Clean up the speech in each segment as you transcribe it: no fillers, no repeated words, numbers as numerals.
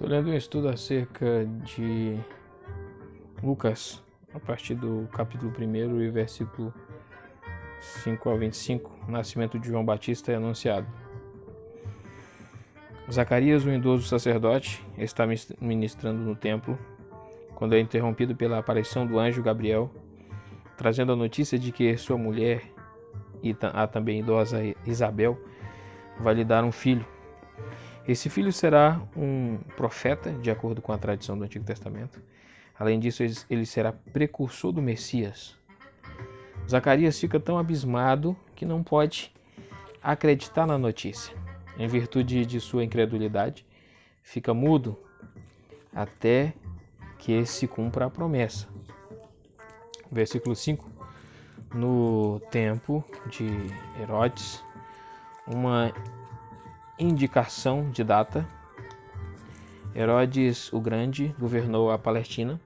Estou lendo um estudo acerca de Lucas, a partir do capítulo 1 e versículo 5 ao 25, o nascimento de João Batista é anunciado. Zacarias, um idoso sacerdote, está ministrando no templo, quando é interrompido pela aparição do anjo Gabriel, trazendo a notícia de que sua mulher, e a também idosa Isabel, vai lhe dar um filho. Esse filho será um profeta, de acordo com a tradição do Antigo Testamento. Além disso, ele será precursor do Messias. Zacarias fica tão abismado que não pode acreditar na notícia. Em virtude de sua incredulidade, fica mudo até que se cumpra a promessa. Versículo 5. No tempo de Herodes, uma indicação de data. Herodes o Grande governou a Palestina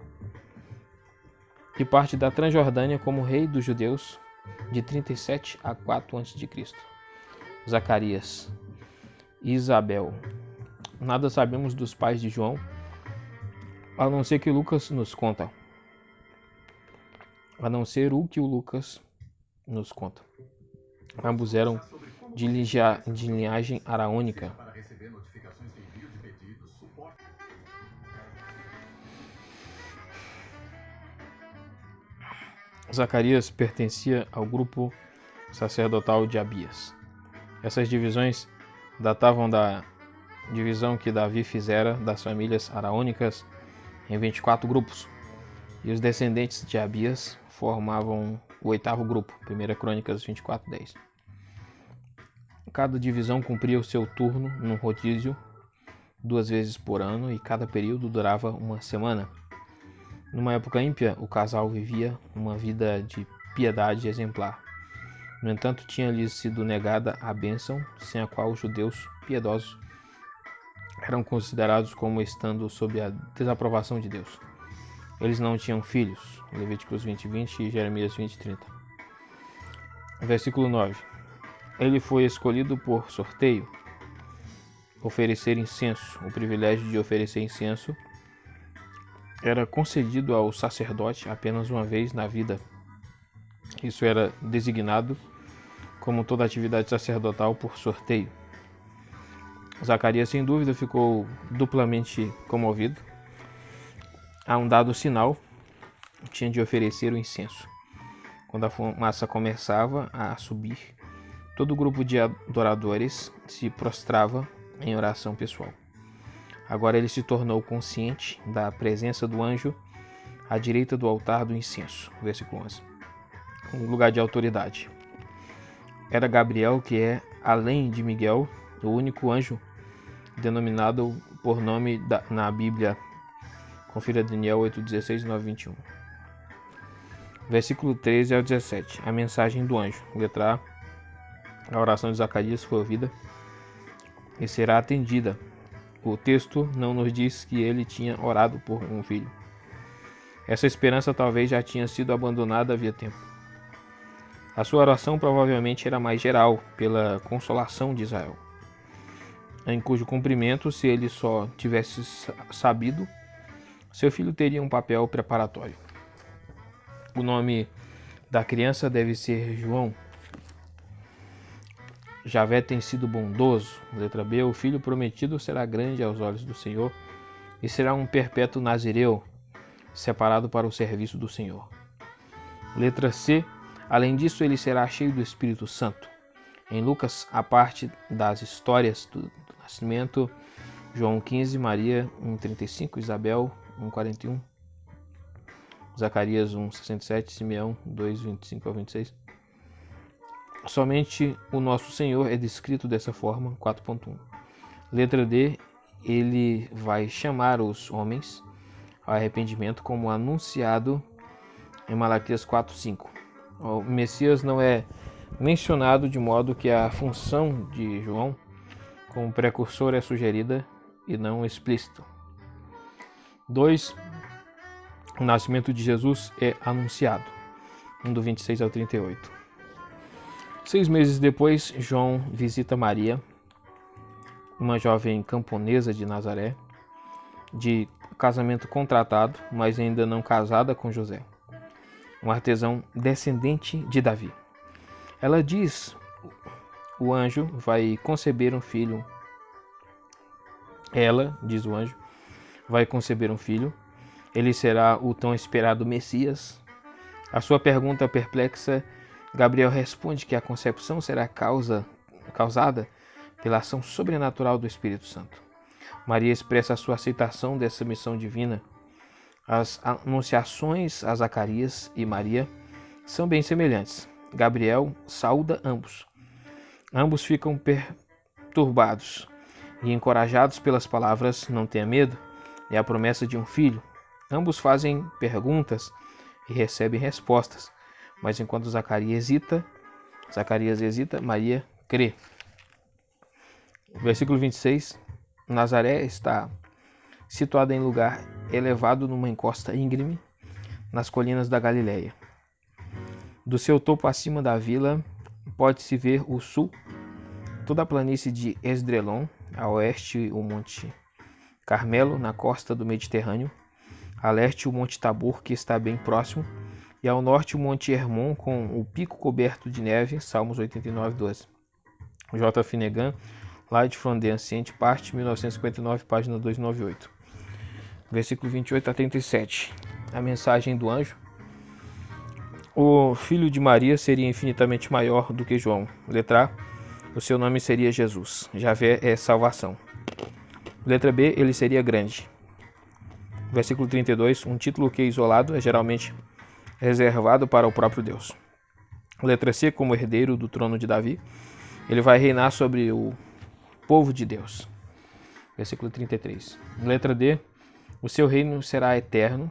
e parte da Transjordânia como rei dos judeus de 37 a 4 a.C. Zacarias e Isabel. Nada sabemos dos pais de João, a não ser que Lucas nos conta. Ambos eram de linhagem araônica. Zacarias pertencia ao grupo sacerdotal de Abias. Essas divisões datavam da divisão que Davi fizera das famílias araônicas em 24 grupos, e os descendentes de Abias formavam o 8º grupo, 1 Crônicas 24:10. Cada divisão cumpria o seu turno num rodízio 2 vezes por ano, e cada período durava uma semana. Numa época ímpia, o casal vivia uma vida de piedade exemplar. No entanto, tinha-lhes sido negada a bênção, sem a qual os judeus piedosos eram considerados como estando sob a desaprovação de Deus. Eles não tinham filhos. Levíticos 20:20 e Jeremias 20:30. Versículo 9. Ele foi escolhido por sorteio. Oferecer incenso. O privilégio de oferecer incenso era concedido ao sacerdote apenas uma vez na vida. Isso era designado, como toda atividade sacerdotal, por sorteio. Zacarias, sem dúvida, ficou duplamente comovido. A um dado sinal, tinha de oferecer o incenso. Quando a fumaça começava a subir, todo o grupo de adoradores se prostrava em oração pessoal. Agora ele se tornou consciente da presença do anjo à direita do altar do incenso. Versículo 11. Um lugar de autoridade. Era Gabriel, que é, além de Miguel, o único anjo denominado por nome na Bíblia. Confira Daniel 8:16 e 9:21. Versículo 13 ao 17. A mensagem do anjo. Letra A. A oração de Zacarias foi ouvida e será atendida. O texto não nos diz que ele tinha orado por um filho. Essa esperança talvez já tinha sido abandonada havia tempo. A sua oração provavelmente era mais geral, pela consolação de Israel, em cujo cumprimento, se ele só tivesse sabido, seu filho teria um papel preparatório. O nome da criança deve ser João. Javé tem sido bondoso. Letra B. O filho prometido será grande aos olhos do Senhor e será um perpétuo nazireu, separado para o serviço do Senhor. Letra C. Além disso, ele será cheio do Espírito Santo. Em Lucas, a parte das histórias do nascimento, João 15, Maria 1:35, Isabel 1:41, Zacarias 1:67, Simeão 2:25 ao 26. Somente o nosso Senhor é descrito dessa forma, 4.1. Letra D. Ele vai chamar os homens ao arrependimento, como anunciado em Malaquias 4:5. O Messias não é mencionado, de modo que a função de João como precursor é sugerida e não explícito. 2. O nascimento de Jesus é anunciado. 1 do 26 ao 38. 6 meses depois, João visita Maria, uma jovem camponesa de Nazaré. de casamento contratado, mas ainda não casada com José, um artesão descendente de Davi. Ela diz: o anjo vai conceber um filho. Ela, diz o anjo, vai conceber um filho. Ele será o tão esperado Messias. A sua pergunta perplexa, Gabriel responde que a concepção será causada pela ação sobrenatural do Espírito Santo. Maria expressa a sua aceitação dessa missão divina. As anunciações a Zacarias e Maria são bem semelhantes. Gabriel saúda ambos. Ambos ficam perturbados e encorajados pelas palavras "não tenha medo" e a promessa de um filho. Ambos fazem perguntas e recebem respostas, mas enquanto Zacarias hesita, Maria crê. Versículo 26. Nazaré está situada em lugar elevado numa encosta íngreme, nas colinas da Galileia. Do seu topo acima da vila, pode-se ver o sul, toda a planície de Esdrelon, a oeste o Monte Carmelo, na costa do Mediterrâneo, a leste o Monte Tabor, que está bem próximo, e ao norte o Monte Hermon, com o pico coberto de neve, Salmos 89:12. J. Finnegan, Light from the Ancient Part, 1959, página 298. Versículo 28 a 37. A mensagem do anjo. O filho de Maria seria infinitamente maior do que João. Letra A. O seu nome seria Jesus. Javé é salvação. Letra B. Ele seria grande. Versículo 32. Um título que isolado é geralmente reservado para o próprio Deus. Letra C. Como herdeiro do trono de Davi, ele vai reinar sobre o povo de Deus. Versículo 33. Letra D. O seu reino será eterno.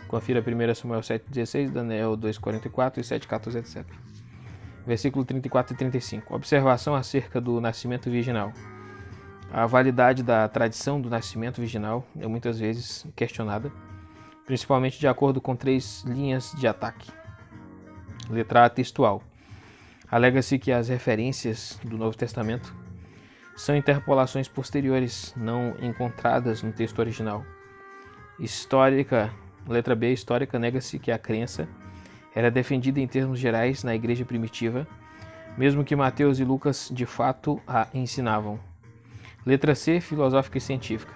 Confira 1 Samuel 7,16, Daniel 2,44 e 7,14, etc. Versículo 34 e 35. Observação acerca do nascimento virginal. A validade da tradição do nascimento virginal é muitas vezes questionada, principalmente de acordo com 3 linhas de ataque. Letra A. Textual. Alega-se que as referências do Novo Testamento são interpolações posteriores, não encontradas no texto original. Histórica. Letra B. Histórica. Nega-se que a crença era defendida em termos gerais na igreja primitiva, mesmo que Mateus e Lucas de fato a ensinavam. Letra C. Filosófica e científica.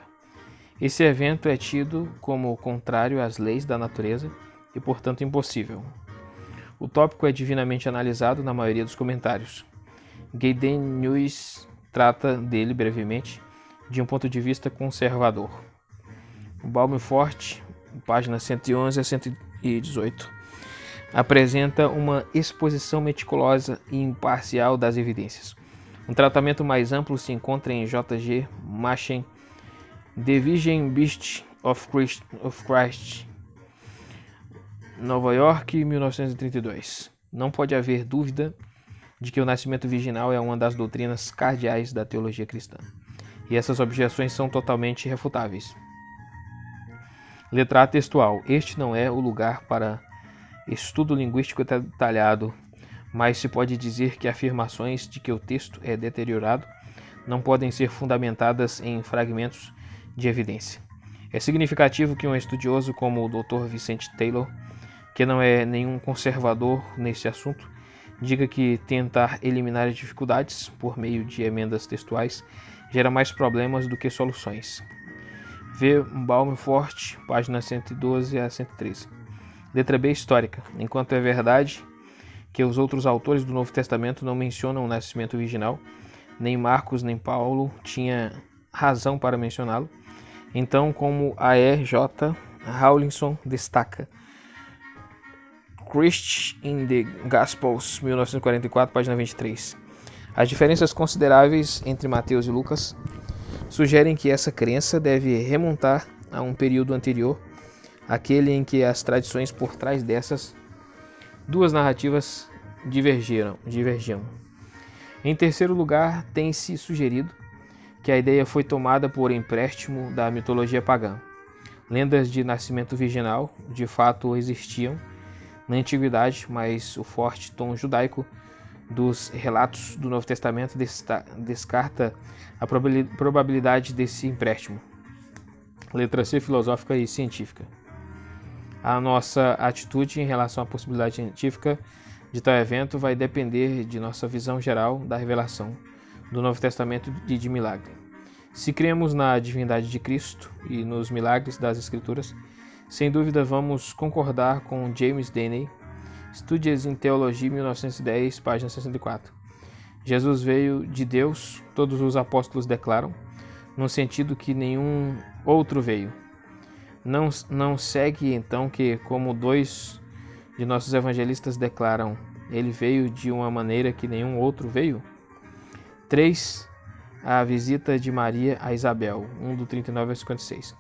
Esse evento é tido como contrário às leis da natureza e, portanto, impossível. O tópico é divinamente analisado na maioria dos comentários. Gaiden News trata dele brevemente, de um ponto de vista conservador. Balmefort, páginas 111 a 118, apresenta uma exposição meticulosa e imparcial das evidências. Um tratamento mais amplo se encontra em J. G. Machen, The Virgin Birth of Christ, Nova York, 1932. Não pode haver dúvida de que o nascimento virginal é uma das doutrinas cardeais da teologia cristã, e essas objeções são totalmente refutáveis. Letra A. Textual. Este não é o lugar para estudo linguístico detalhado, mas se pode dizer que afirmações de que o texto é deteriorado não podem ser fundamentadas em fragmentos de evidência. É significativo que um estudioso como o Dr. Vicente Taylor, que não é nenhum conservador nesse assunto, diga que tentar eliminar as dificuldades por meio de emendas textuais gera mais problemas do que soluções. V. Balmefort, páginas 112 a 113. Letra B. Histórica. Enquanto é verdade que os outros autores do Novo Testamento não mencionam o nascimento virginal, nem Marcos nem Paulo tinha razão para mencioná-lo, então, como a E. J. Rawlinson destaca, Christ in the Gospels, 1944, página 23. As diferenças consideráveis entre Mateus e Lucas sugerem que essa crença deve remontar a um período anterior, aquele em que as tradições por trás dessas duas narrativas divergiam. Em terceiro lugar, tem-se sugerido que a ideia foi tomada por empréstimo da mitologia pagã. Lendas de nascimento virginal de fato existiam na antiguidade, mas o forte tom judaico dos relatos do Novo Testamento descarta a probabilidade desse empréstimo. Letra C, filosófica e científica. A nossa atitude em relação à possibilidade científica de tal evento vai depender de nossa visão geral da revelação do Novo Testamento e de milagre. Se cremos na divindade de Cristo e nos milagres das Escrituras, sem dúvida vamos concordar com James Denney, Studies in Theology, 1910, página 64. Jesus veio de Deus, todos os apóstolos declaram, no sentido que nenhum outro veio. Não segue então que, como dois de nossos evangelistas declaram, ele veio de uma maneira que nenhum outro veio? 3. A visita de Maria a Isabel, 1 do 39 ao 56.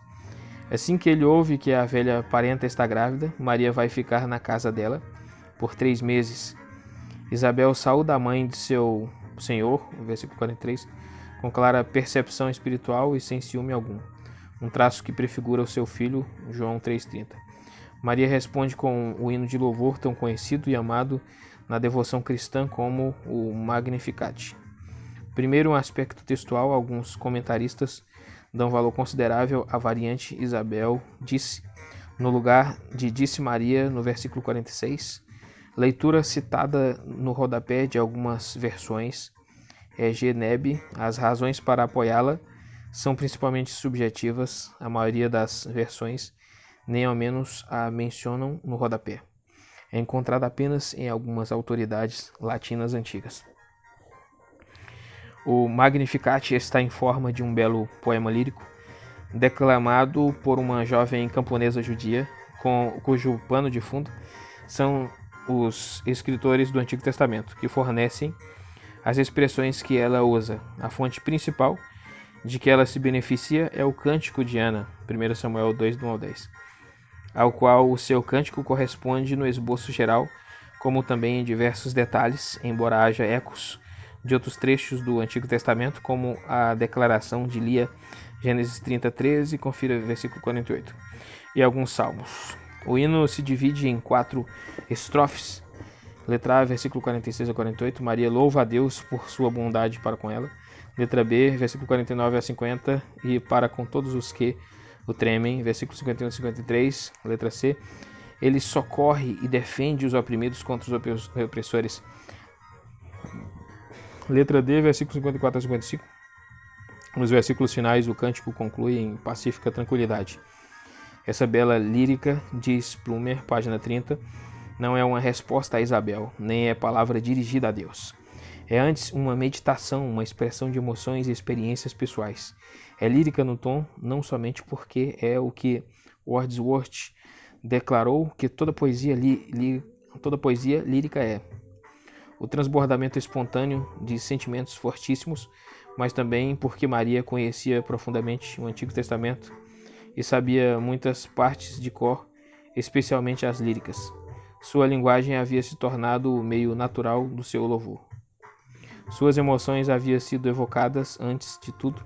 Assim que ele ouve que a velha parenta está grávida, Maria vai ficar na casa dela por 3 meses. Isabel saúda a mãe de seu Senhor, versículo 43, com clara percepção espiritual e sem ciúme algum, um traço que prefigura o seu filho, João 3,30. Maria responde com o hino de louvor tão conhecido e amado na devoção cristã como o Magnificat. Primeiro, um aspecto textual, alguns comentaristas dão valor considerável à variante Isabel disse, no lugar de disse Maria, no versículo 46. Leitura citada no rodapé de algumas versões Geneb. As razões para apoiá-la são principalmente subjetivas, a maioria das versões nem ao menos a mencionam no rodapé. É encontrada apenas em algumas autoridades latinas antigas. O Magnificat está em forma de um belo poema lírico, declamado por uma jovem camponesa judia, cujo pano de fundo são os escritores do Antigo Testamento, que fornecem as expressões que ela usa. A fonte principal de que ela se beneficia é o Cântico de Ana, 1 Samuel 2, 1 ao 10, ao qual o seu cântico corresponde no esboço geral, como também em diversos detalhes, embora haja ecos de outros trechos do Antigo Testamento, como a declaração de Lia, Gênesis 30, 13, confira versículo 48, e alguns salmos. O hino se divide em 4 estrofes. Letra A, versículo 46 a 48, Maria louva a Deus por sua bondade para com ela. Letra B, versículo 49 a 50, e para com todos os que o tremem, versículo 51 a 53. Letra C, ele socorre e defende os oprimidos contra os opressores. Letra D, versículo 54 a 55. Nos versículos finais, o cântico conclui em pacífica tranquilidade. Essa bela lírica, diz Plumer, página 30, não é uma resposta a Isabel, nem é palavra dirigida a Deus. É antes uma meditação, uma expressão de emoções e experiências pessoais. É lírica no tom, não somente porque é o que Wordsworth declarou que toda poesia lírica é. O transbordamento espontâneo de sentimentos fortíssimos, mas também porque Maria conhecia profundamente o Antigo Testamento e sabia muitas partes de cor, especialmente as líricas. Sua linguagem havia se tornado o meio natural do seu louvor. Suas emoções haviam sido evocadas antes de tudo,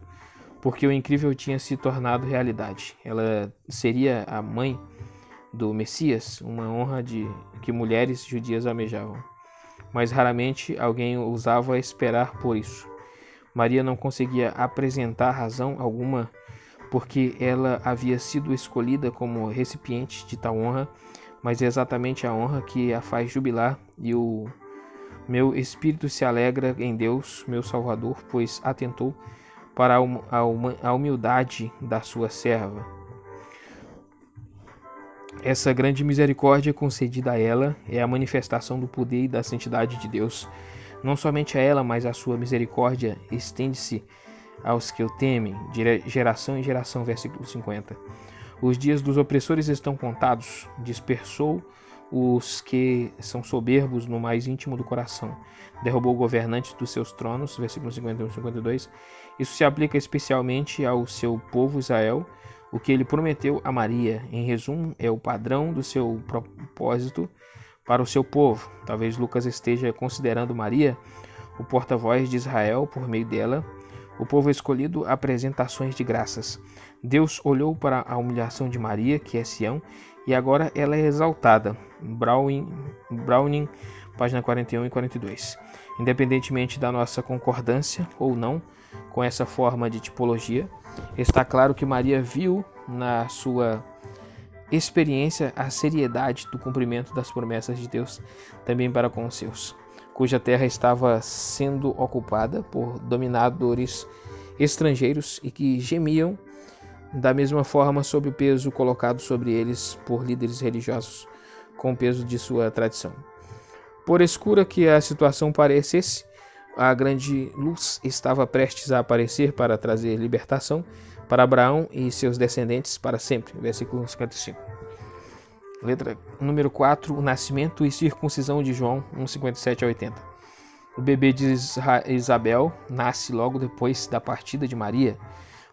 porque o incrível tinha se tornado realidade. Ela seria a mãe do Messias, uma honra que mulheres judias almejavam. Mas raramente alguém ousava esperar por isso. Maria não conseguia apresentar razão alguma, porque ela havia sido escolhida como recipiente de tal honra, mas é exatamente a honra que a faz jubilar, e o meu espírito se alegra em Deus, meu Salvador, pois atentou para a humildade da sua serva. Essa grande misericórdia concedida a ela é a manifestação do poder e da santidade de Deus. Não somente a ela, mas a sua misericórdia estende-se aos que o temem, de geração em geração, versículo 50. Os dias dos opressores estão contados, dispersou os que são soberbos no mais íntimo do coração, derrubou governantes dos seus tronos, versículos 51 e 52. Isso se aplica especialmente ao seu povo Israel, o que ele prometeu a Maria. Em resumo, é o padrão do seu propósito para o seu povo. Talvez Lucas esteja considerando Maria o porta-voz de Israel. Por meio dela, o povo escolhido apresenta ações de graças. Deus olhou para a humilhação de Maria, que é Sião, e agora ela é exaltada. Browning, página 41 e 42. Independentemente da nossa concordância ou não com essa forma de tipologia, está claro que Maria viu na sua experiência a seriedade do cumprimento das promessas de Deus também para com os seus, cuja terra estava sendo ocupada por dominadores estrangeiros e que gemiam da mesma forma sob o peso colocado sobre eles por líderes religiosos, com o peso de sua tradição. Por escura que a situação parecesse, a grande luz estava prestes a aparecer para trazer libertação para Abraão e seus descendentes para sempre. Versículo 55. Letra número 4, o nascimento e circuncisão de João, 1:57 a 80. O bebê de Isabel nasce logo depois da partida de Maria.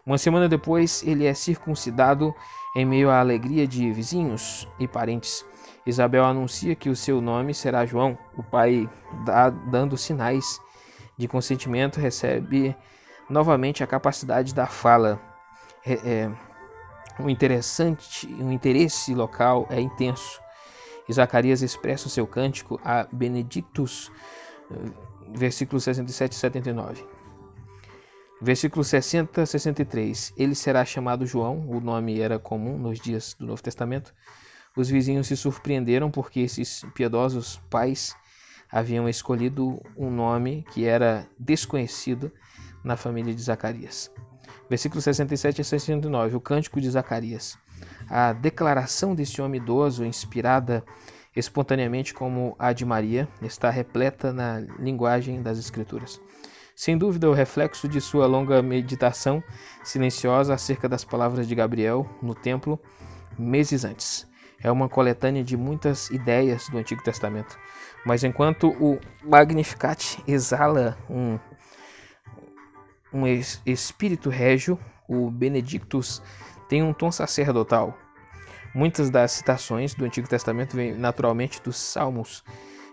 Uma semana depois, ele é circuncidado em meio à alegria de vizinhos e parentes. Isabel anuncia que o seu nome será João. O pai, dando sinais de consentimento, recebe novamente a capacidade da fala. O interesse local é intenso. E Zacarias expressa o seu cântico a Benedictus, versículos 67 e 79. Versículo 60 a 63. Ele será chamado João, o nome era comum nos dias do Novo Testamento. Os vizinhos se surpreenderam porque esses piedosos pais haviam escolhido um nome que era desconhecido na família de Zacarias. Versículos 67 a 69, o cântico de Zacarias. A declaração deste homem idoso, inspirada espontaneamente como a de Maria, está repleta na linguagem das Escrituras. Sem dúvida, o reflexo de sua longa meditação silenciosa acerca das palavras de Gabriel no templo meses antes. É uma coletânea de muitas ideias do Antigo Testamento. Mas enquanto o Magnificat exala um espírito régio, o Benedictus tem um tom sacerdotal. Muitas das citações do Antigo Testamento vêm naturalmente dos Salmos,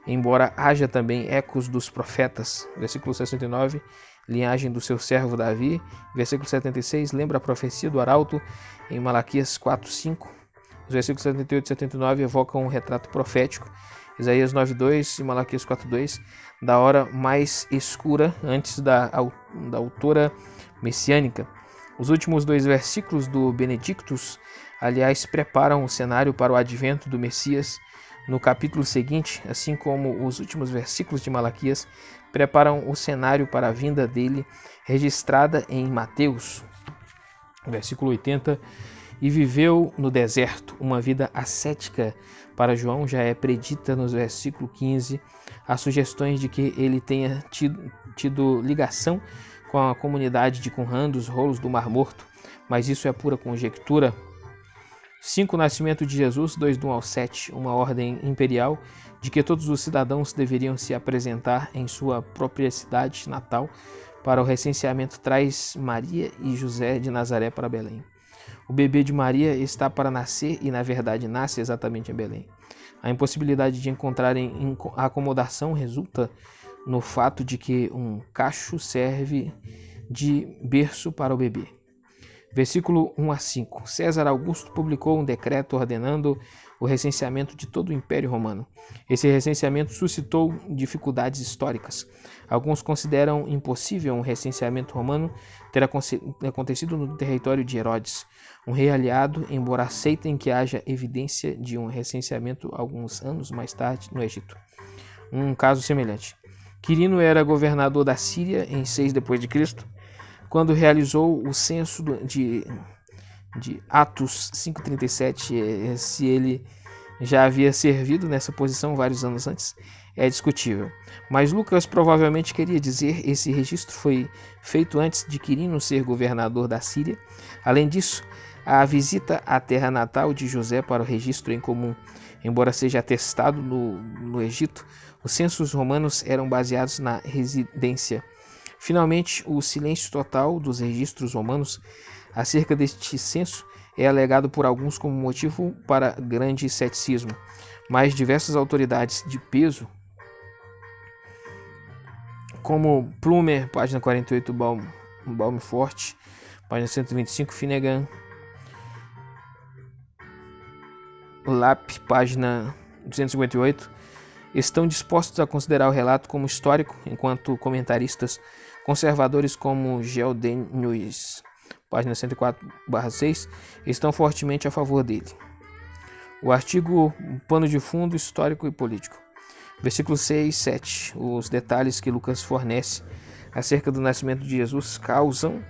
embora haja também ecos dos profetas. Versículo 69, linhagem do seu servo Davi. Versículo 76, lembra a profecia do arauto em Malaquias 4:5. Os versículos 78 e 79 evocam um retrato profético. Isaías 9:2 e Malaquias 4:2, da hora mais escura antes da autora messiânica. Os últimos 2 versículos do Benedictus, aliás, preparam o cenário para o advento do Messias no capítulo seguinte, assim como os últimos versículos de Malaquias preparam o cenário para a vinda dele, registrada em Mateus. Versículo 80, e viveu no deserto uma vida ascética. Para João já é predita no versículo 15 as sugestões de que ele tenha tido ligação com a comunidade de Qumran dos rolos do Mar Morto, mas isso é pura conjectura. 5. Nascimento de Jesus, 2:1 ao 7, uma ordem imperial de que todos os cidadãos deveriam se apresentar em sua própria cidade natal para o recenseamento, traz Maria e José de Nazaré para Belém. O bebê de Maria está para nascer e, na verdade, nasce exatamente em Belém. A impossibilidade de encontrarem acomodação resulta no fato de que um cacho serve de berço para o bebê. Versículo 1 a 5. César Augusto publicou um decreto ordenando o recenseamento de todo o Império Romano. Esse recenseamento suscitou dificuldades históricas. Alguns consideram impossível um recenseamento romano ter acontecido no território de Herodes, um rei aliado, embora aceitem que haja evidência de um recenseamento alguns anos mais tarde no Egito. Um caso semelhante. Quirino era governador da Síria em 6 d.C., quando realizou o censo de Atos 5:37, se ele já havia servido nessa posição vários anos antes, é discutível. Mas Lucas provavelmente queria dizer esse registro foi feito antes de Quirino ser governador da Síria. Além disso, a visita à terra natal de José para o registro em comum, embora seja atestado no Egito, os censos romanos eram baseados na residência. Finalmente, o silêncio total dos registros romanos acerca deste censo é alegado por alguns como motivo para grande ceticismo, mas diversas autoridades de peso, como Plumer, página 48, Baumfort, página 125, Finnegan, Lapp, página 258, estão dispostos a considerar o relato como histórico, enquanto comentaristas conservadores como Geldenius, página 104/6, estão fortemente a favor dele. O artigo Pano de Fundo Histórico e Político. Versículos 6 e 7. Os detalhes que Lucas fornece acerca do nascimento de Jesus causam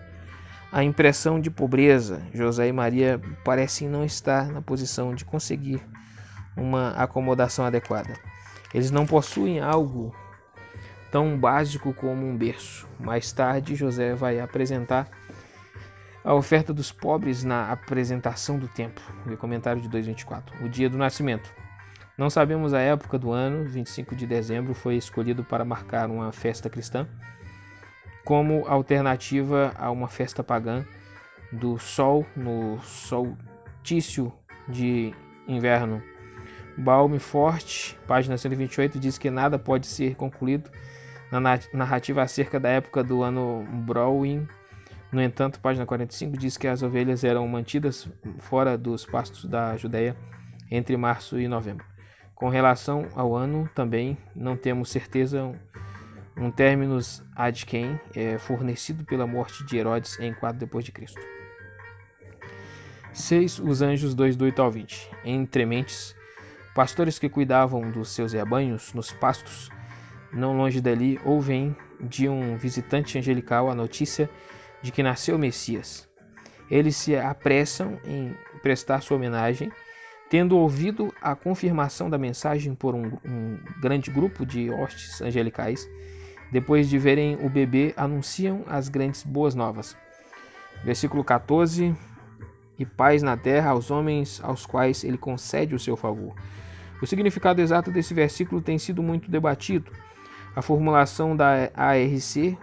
a impressão de pobreza. José e Maria parecem não estar na posição de conseguir uma acomodação adequada. Eles não possuem algo tão básico como um berço. Mais tarde, José vai apresentar a oferta dos pobres na apresentação do templo. O comentário de 2:24. O dia do nascimento. Não sabemos a época do ano. 25 de dezembro foi escolhido para marcar uma festa cristã como alternativa a uma festa pagã do sol no solstício de inverno. Baume Forte, página 128, diz que nada pode ser concluído na narrativa acerca da época do ano Browin. No entanto, página 45 diz que as ovelhas eram mantidas fora dos pastos da Judéia entre março e novembro. Com relação ao ano, também não temos certeza. Um terminus ad quem é fornecido pela morte de Herodes em 4 d.C. 6. Os anjos 2:8-20. Entre mentes, pastores que cuidavam dos seus rebanhos nos pastos, não longe dali, ouvem de um visitante angelical a notícia de que nasceu o Messias. Eles se apressam em prestar sua homenagem, tendo ouvido a confirmação da mensagem por um grande grupo de hostes angelicais. Depois de verem o bebê, anunciam as grandes boas novas. Versículo 14. E paz na terra aos homens aos quais ele concede o seu favor. O significado exato desse versículo tem sido muito debatido. A formulação da ARC,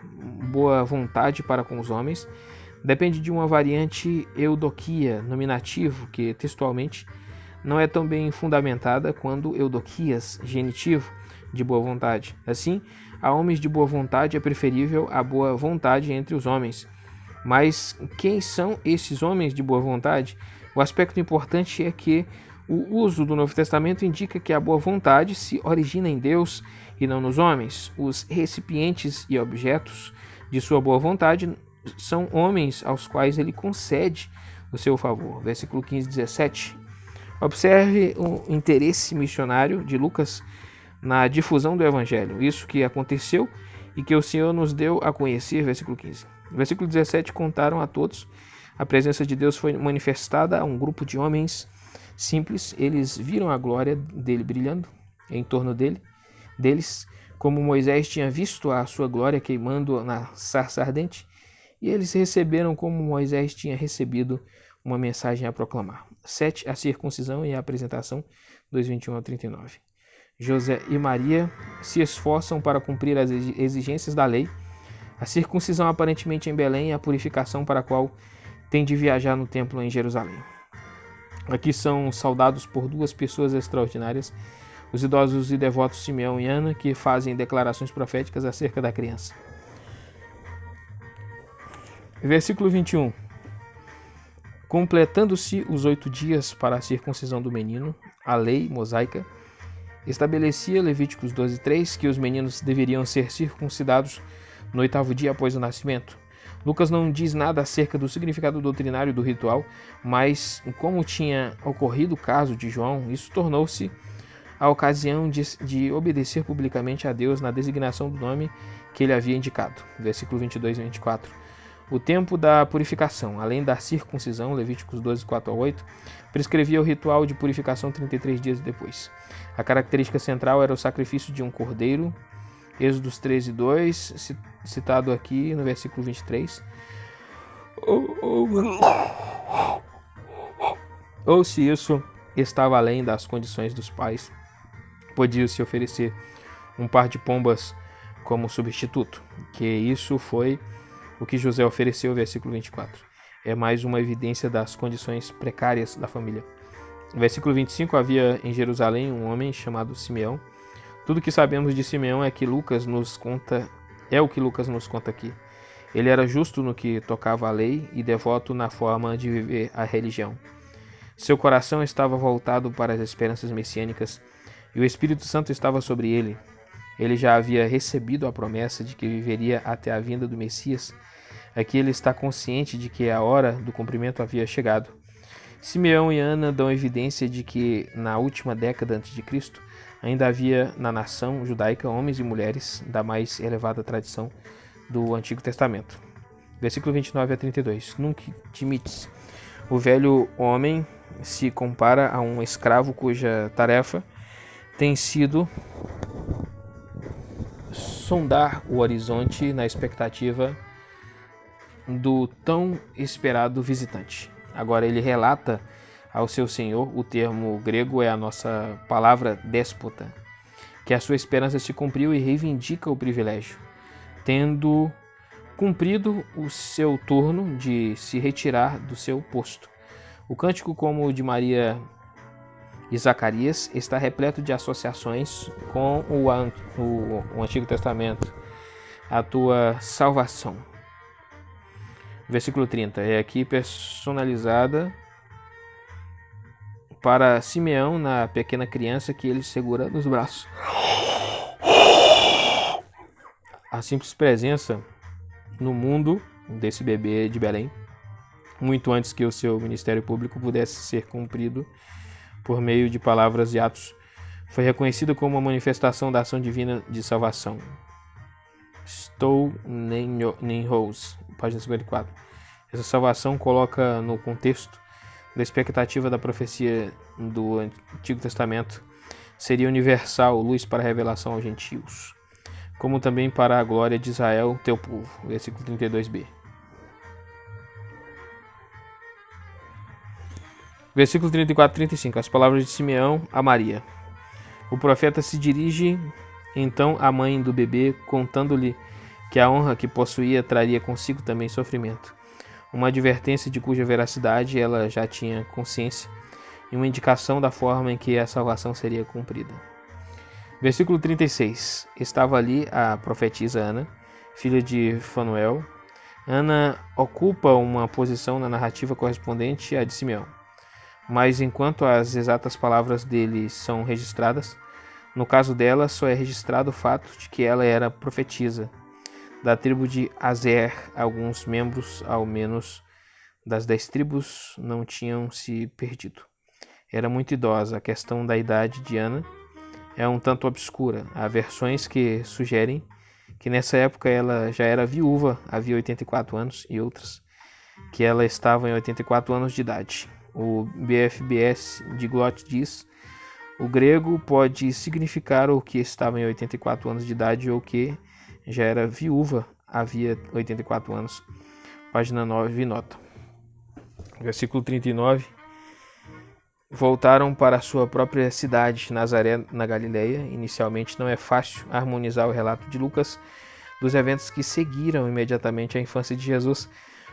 boa vontade para com os homens, depende de uma variante eudoquia, nominativo, que textualmente não é tão bem fundamentada quanto eudoquias, genitivo, de boa vontade. Assim, a homens de boa vontade é preferível a boa vontade entre os homens. Mas quem são esses homens de boa vontade? O aspecto importante é que o uso do Novo Testamento indica que a boa vontade se origina em Deus e não nos homens. Os recipientes e objetos de sua boa vontade são homens aos quais ele concede o seu favor. Versículo 15-17. Observe o interesse missionário de Lucas na difusão do Evangelho. Isso que aconteceu e que o Senhor nos deu a conhecer. Versículo 15. Versículo 17. Contaram a todos. A presença de Deus foi manifestada a um grupo de homens simples. Eles viram a glória dele brilhando em torno deles, como Moisés tinha visto a sua glória queimando na sarça ardente, e eles receberam como Moisés tinha recebido uma mensagem a proclamar. 7. A circuncisão e a apresentação, 2:21-39. José e Maria se esforçam para cumprir as exigências da lei. A circuncisão aparentemente em Belém e a purificação para a qual tem de viajar no templo em Jerusalém. Aqui são saudados por duas pessoas extraordinárias, os idosos e devotos Simeão e Ana, que fazem declarações proféticas acerca da criança. Versículo 21. Completando-se os 8 dias para a circuncisão do menino, a lei mosaica estabelecia, Levíticos 12:3, que os meninos deveriam ser circuncidados no 8º dia após o nascimento. Lucas não diz nada acerca do significado doutrinário do ritual, mas como tinha ocorrido o caso de João, isso tornou-se a ocasião de obedecer publicamente a Deus na designação do nome que ele havia indicado. Versículo 22-24. O tempo da purificação, além da circuncisão, Levíticos 12:4-8, prescrevia o ritual de purificação 33 dias depois. A característica central era o sacrifício de um cordeiro, Êxodos 13:2, citado aqui no versículo 23. Ou se isso estava além das condições dos pais, podia-se oferecer um par de pombas como substituto, que isso foi o que José ofereceu, versículo 24. É mais uma evidência das condições precárias da família. No versículo 25, havia em Jerusalém um homem chamado Simeão. Tudo que sabemos de Simeão é o que Lucas nos conta aqui. Ele era justo no que tocava à lei e devoto na forma de viver a religião. Seu coração estava voltado para as esperanças messiânicas e o Espírito Santo estava sobre ele. Ele já havia recebido a promessa de que viveria até a vinda do Messias. Aqui ele está consciente de que a hora do cumprimento havia chegado. Simeão e Ana dão evidência de que, na última década antes de Cristo, ainda havia na nação judaica homens e mulheres da mais elevada tradição do Antigo Testamento. Versículo 29 a 32. Nunc dimittis. O velho homem se compara a um escravo cuja tarefa tem sido sondar o horizonte na expectativa do tão esperado visitante. Agora ele relata ao seu senhor, o termo grego é a nossa palavra déspota, que a sua esperança se cumpriu e reivindica o privilégio, tendo cumprido o seu turno de se retirar do seu posto. O cântico, como o de Maria e Zacarias, está repleto de associações com o Antigo Testamento, a tua salvação. Versículo 30, é aqui personalizada para Simeão na pequena criança que ele segura nos braços. A simples presença no mundo desse bebê de Belém, muito antes que o seu ministério público pudesse ser cumprido por meio de palavras e atos, foi reconhecida como uma manifestação da ação divina de salvação. Estou nem Rose, página 54. Essa salvação coloca no contexto da expectativa da profecia do Antigo Testamento, seria universal, luz para a revelação aos gentios, como também para a glória de Israel, teu povo. Versículo 32b. Versículo 34 e 35. As palavras de Simeão a Maria. O profeta se dirige então à mãe do bebê, contando-lhe que a honra que possuía traria consigo também sofrimento. Uma advertência de cuja veracidade ela já tinha consciência e uma indicação da forma em que a salvação seria cumprida. Versículo 36. Estava ali a profetisa Ana, filha de Fanuel. Ana ocupa uma posição na narrativa correspondente à de Simeão. Mas enquanto as exatas palavras dele são registradas, no caso dela só é registrado o fato de que ela era profetisa. Da tribo de Azer, alguns membros, ao menos, das 10 tribos não tinham se perdido. Era muito idosa. A questão da idade de Ana é um tanto obscura. Há versões que sugerem que nessa época ela já era viúva, havia 84 anos, e outras que ela estava em 84 anos de idade. O BFBS de Glott diz: o grego pode significar o que estava em 84 anos de idade ou que já era viúva, havia 84 anos. Página 9, nota. Versículo 39. Voltaram para sua própria cidade, Nazaré, na Galileia. Inicialmente não é fácil harmonizar o relato de Lucas dos eventos que seguiram imediatamente a infância de Jesus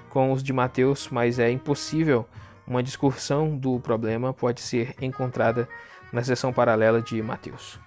com os de Mateus, mas é impossível. Uma discussão do problema pode ser encontrada na seção paralela de Mateus.